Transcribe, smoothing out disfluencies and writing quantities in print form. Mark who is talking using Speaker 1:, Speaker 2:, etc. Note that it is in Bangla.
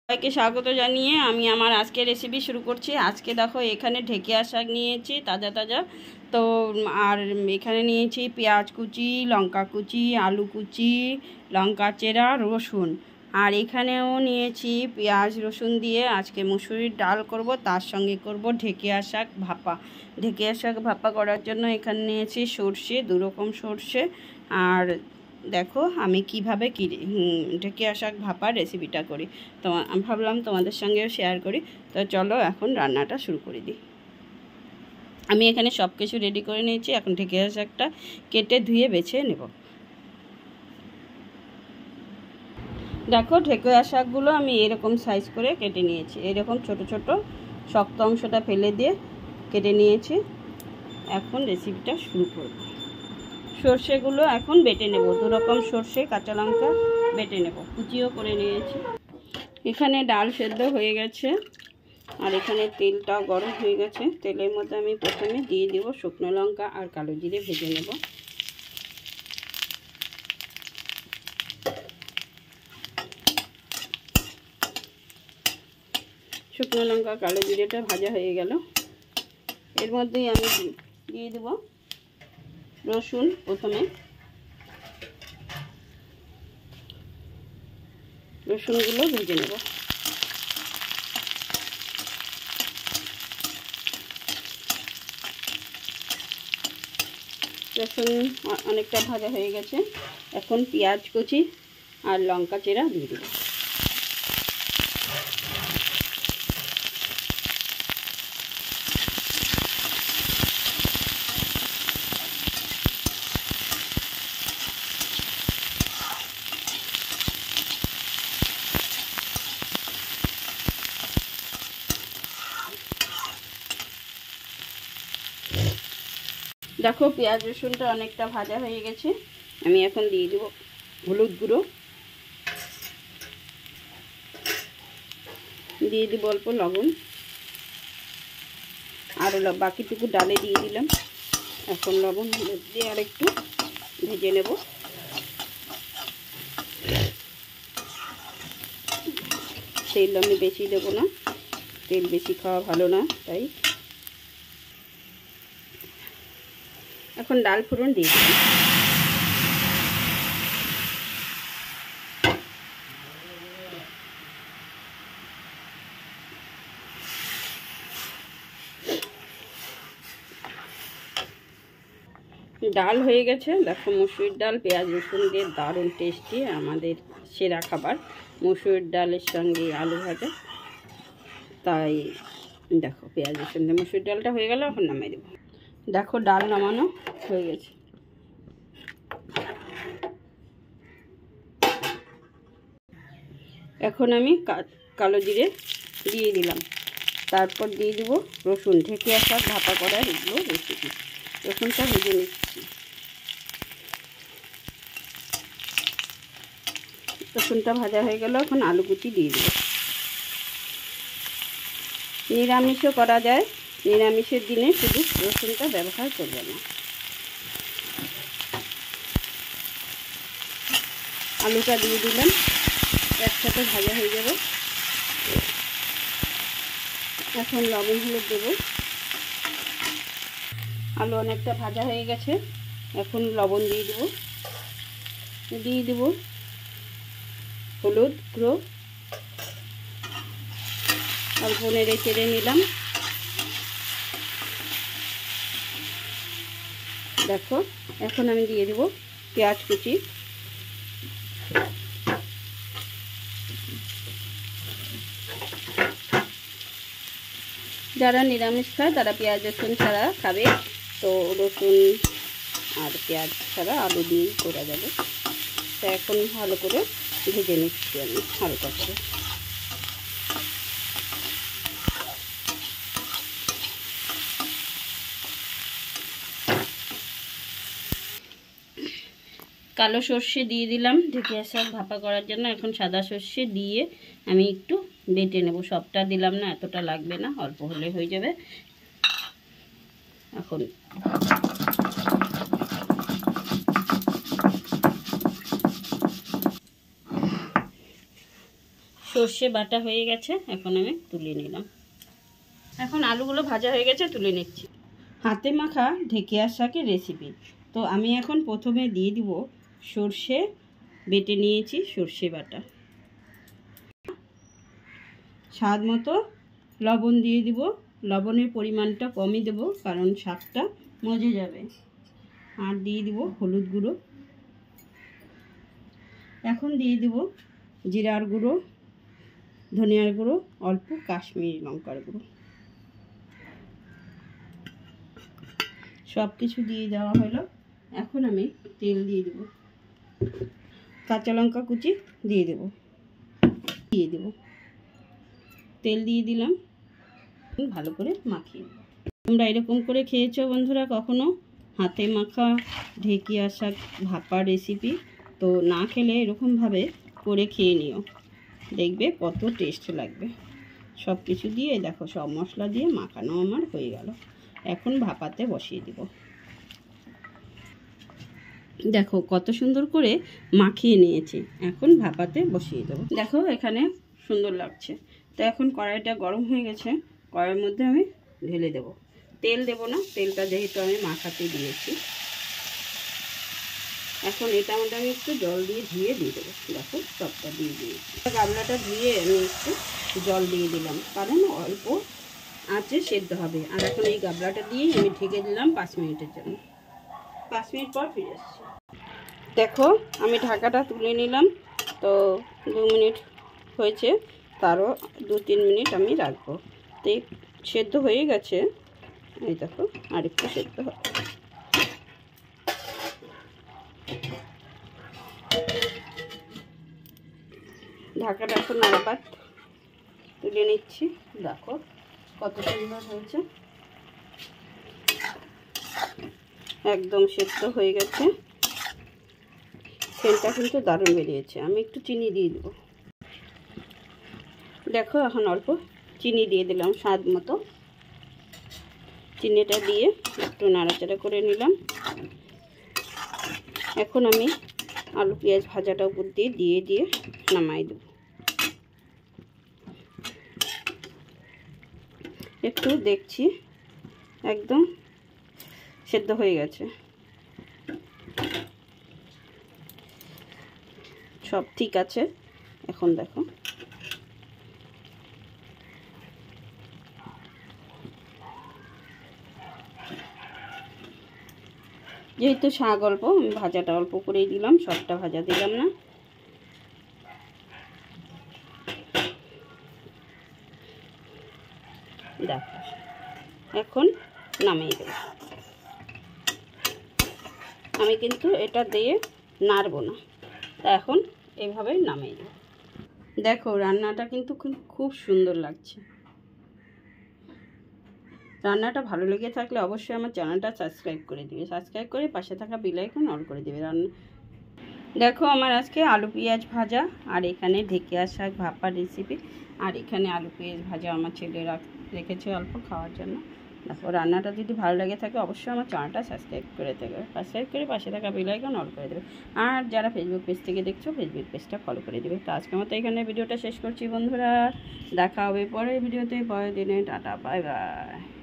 Speaker 1: সবাইকে স্বাগত জানিয়ে আমি আমার আজকে রেসিপি শুরু করছি। আজকে দেখো এখানে ঢেকিয়া শাক নিয়েছি তাজা তাজা। তো আর এখানে নিয়েছি পেঁয়াজ কুচি, লঙ্কা কুচি, আলু কুচি, লঙ্কা চেরা, রসুন। আর এখানেও নিয়েছি পেঁয়াজ রসুন দিয়ে আজকে মুসুরির ডাল করব, তার সঙ্গে করব ঢেকিয়া শাক ভাপা। ঢেকিয়া শাক ভাপা করার জন্য এখানে নিয়েছি সর্ষে, 2 রকম সর্ষে। আর দেখো আমি কিভাবে ঢেকিয়া শাক ভাপার রেসিপিটা করি, তো আমি ভাবলাম তোমাদের সঙ্গেও শেয়ার করি। তো চলো এখন রান্নাটা শুরু করে দিই। আমি এখানে সব কিছু রেডি করে নিয়েছি। এখন ঢেকিয়া শাকটা কেটে ধুয়ে বেছে নেব। দেখো ঢেকিয়া শাকগুলো আমি এরকম সাইজ করে কেটে নিয়েছি, এরকম ছোট ছোট শক্ত অংশটা ফেলে দিয়ে কেটে নিয়েছি। এখন রেসিপিটা শুরু করব। সর্ষেগুলো এখন বেটে নেব, 2 রকম সর্ষে, কাঁচা লঙ্কা বেটে নেব, কুচিও করে নিয়েছি। এখানে ডাল সেদ্ধ হয়ে গেছে আর এখানে তেলটাও গরম হয়ে গেছে। তেলের মধ্যে আমি প্রথমে দিয়ে দেব শুকনো লঙ্কা আর কালো জিরে, ভেজে নেব। শুকনো লঙ্কা কালো জিরেটা ভাজা হয়ে গেল। এর মধ্যেই আমি দিয়ে দেব রসুন। প্রথমে রসুনগুলো ভেজে নেব। রসুন অনেকটা ভাজা হয়ে গেছে। এখন পেঁয়াজ কুচি আর লঙ্কা চেরা দিয়ে দেব। দেখো পেঁয়াজ রসুনটা অনেকটা ভাজা হয়ে গেছে। আমি এখন দিয়ে দেব হলুদ গুঁড়ো, দিয়ে দেব অল্প লবণ, আর বাকিটুকু ডালে দিয়ে দিলাম। এখন লবণ হলুদ দিয়ে আর একটু ভেজে নেব। তেল আমি বেশি দেবো না, তেল বেশি খাওয়া ভালো না, তাই এখন ডাল ফোড়ন দিয়ে দিলাম। ডাল হয়ে গেছে। দেখো মুসুরির ডাল পেঁয়াজ রসুন দিয়ে দারুণ টেস্টি, আমাদের সেরা খাবার মুসুরির ডালের সঙ্গে আলু ভাজা। তাই দেখো পেঁয়াজ রসুন দিয়ে মুসুরির ডালটা হয়ে গেল। এখন নামিয়ে দেবো। দেখো ডাল নামানো হয়ে গেছে। এখন আমি কালো জিরে দিয়ে দিলাম, তারপর দিয়ে দেব রসুন। ঢেকিয়া শাক ভাপা করার এগুলো রেসিপি। রসুনটা ভেজে নিচ্ছি। রসুনটা ভাজা হয়ে গেল। এখন আলু কুচি দিয়ে দেব। নিরামিষও করা যায়, নিরামিষের দিনে শুধু রসুনটা ব্যবহার করবে না। আলুটা দিয়ে দিলাম, একসাথে ভাজা হয়ে যাবে। এখন লবণ হলুদ দেবো। আলু অনেকটা ভাজা হয়ে গেছে। এখন লবণ দিয়ে দেবো, দিয়ে দেব হলুদ গুঁড়ো, অল্প নেড়ে চেড়ে নিলাম। দেখো এখন আমি দিয়ে দেব পেঁয়াজ কুচি। যারা নিরামিষ খায় তারা পেঁয়াজ রসুন ছাড়া খাবে, তো রসুন আর পেঁয়াজ ছাড়া আলু দিয়েই করা যাবে। তো এখন ভালো করে ভেজে নিচ্ছি আমি হালকা করে। কালো সর্ষে দিয়ে দিলাম ঢেকিয়া শাক ভাপা করার জন্য। এখন সাদা সর্ষে দিয়ে আমি একটু বেটে নেব। সবটা দিলাম না, এতটা লাগবে না, অল্প হলে হয়ে যাবে। এখন সর্ষে বাটা হয়ে গেছে, এখন আমি তুলে নিলাম। এখন আলুগুলো ভাজা হয়ে গেছে, তুলে নিচ্ছি। হাতে মাখা ঢেকিয়ার শাকের রেসিপি। তো আমি এখন প্রথমে দিয়ে দিব সর্ষে বেটে নিয়েছি, সর্ষে বাটা। স্বাদ মতো লবণ দিয়ে দিব। লবণের পরিমাণটা কমই দেব, কারণ শাকটা মজে যাবে। আর দিয়ে দিব হলুদ গুঁড়ো। এখন দিয়ে দিব জিরার গুঁড়ো, ধনিয়ার গুঁড়ো, অল্প কাশ্মীরি লঙ্কার গুঁড়ো। সব কিছু দিয়ে দেওয়া হলো। এখন আমি তেল দিয়ে দেব, কাঁচা লঙ্কা কুচি দিয়ে দেব, তেল দিয়ে দিলাম। ভালো করে মাখিয়ে দেব। তোমরা এরকম করে খেয়েছো বন্ধুরা কখনো হাতে মাখা ঢেকিয়া শাক ভাপা রেসিপি? তো না খেলে এরকমভাবে করে খেয়ে নিও, দেখবে কত টেস্ট লাগবে। সব কিছু দিয়ে দেখো, সব মশলা দিয়ে মাখানো আমার হয়ে গেল। এখন ভাপাতে বসিয়ে দিব। দেখো কত সুন্দর করে মাখিয়ে নিয়েছি, এখন ভাপাতে বসিয়ে দেবো। দেখো এখানে সুন্দর লাগছে। তো এখন কড়াইটা গরম হয়ে গেছে, কড়াইয়ের মধ্যে আমি ঢেলে দেব। তেল দেব না, তেলটা যেহেতু আমি মাখাতে দিয়েছি। এখন এটার মধ্যে আমি একটু জল দিয়ে ধুয়ে দিয়ে দেবো। দেখো সবটা দিয়ে দিয়েছি। গামলাটা ধুয়ে আমি একটু জল দিয়ে দিলাম, কারণ অল্প আঁচে সেদ্ধ হবে। আর এখন এই গামলাটা দিয়ে আমি ঢেকে দিলাম 5 মিনিটের জন্য। 5 মিনিট পর ফিরে আসছি। দেখো আমি ঢাকাটা তুলে নিলাম। তো 2 মিনিট হয়েছে, তারও 2-3 মিনিট আমি রাখবো। তো সেদ্ধ হয়ে গেছে। এই দেখো আরেকটু সেদ্ধ হবে। ঢাকাটা এখন আবার তুলে নিচ্ছি। দেখো কত সুন্দর হয়েছে, একদম সেদ্ধ হয়ে গেছে। সেন্টটা কিন্তু দারুণ বেরিয়েছে। আমি একটু চিনি দিয়ে দেবো। দেখো এখন অল্প চিনি দিয়ে দিলাম স্বাদ মতো। চিনিটা দিয়ে একটু নাড়াচাড়া করে নিলাম। এখন আমি আলু পেঁয়াজ ভাজাটা উপর দিয়ে দিয়ে নামাই দেব। একটু দেখছি একদম সেদ্ধ হয়ে গেছে, সব ঠিক আছে। এখন দেখো যেহেতু শাক অল্প, আমি ভাজাটা অল্প করেই দিলাম, সবটা ভাজা দিলাম না। দেখো এখন নামিয়ে দেব। আমি কিন্তু এটা দিয়ে নাড়বো না, তা এখন এভাবে নামিয়ে দেব। দেখো রান্নাটা কিন্তু খুব সুন্দর লাগছে। রান্নাটা ভালো লেগে থাকলে অবশ্যই আমার চ্যানেলটা সাবস্ক্রাইব করে দিবে। সাবস্ক্রাইব করে পাশে থাকা বেল আইকন অন করে দিবে। দেখো আমার আজকে আলু পেঁয়াজ ভাজা, আর এখানে ঢেকিয়া শাক ভাপা রেসিপি, আর এখানে আলু পেঁয়াজ ভাজা আমার ছেলে রেখেছে অল্প খাওয়ার জন্য। দেখো রান্নাটা যদি ভালো লেগে থাকে অবশ্যই আমার চ্যানেলটা সাবস্ক্রাইব করে দেবে। সাবস্ক্রাইব করে পাশে থাকা বেল আইকন অন করে দেবে। আর যারা ফেসবুক পেজ থেকে দেখছো ফেসবুক পেজটা ফলো করে দেবে। তো আজকের মতো এখানে ভিডিওটা শেষ করছি বন্ধুরা। দেখা হবে পরের ভিডিওতে, পরের দিনে। Tata, bye bye.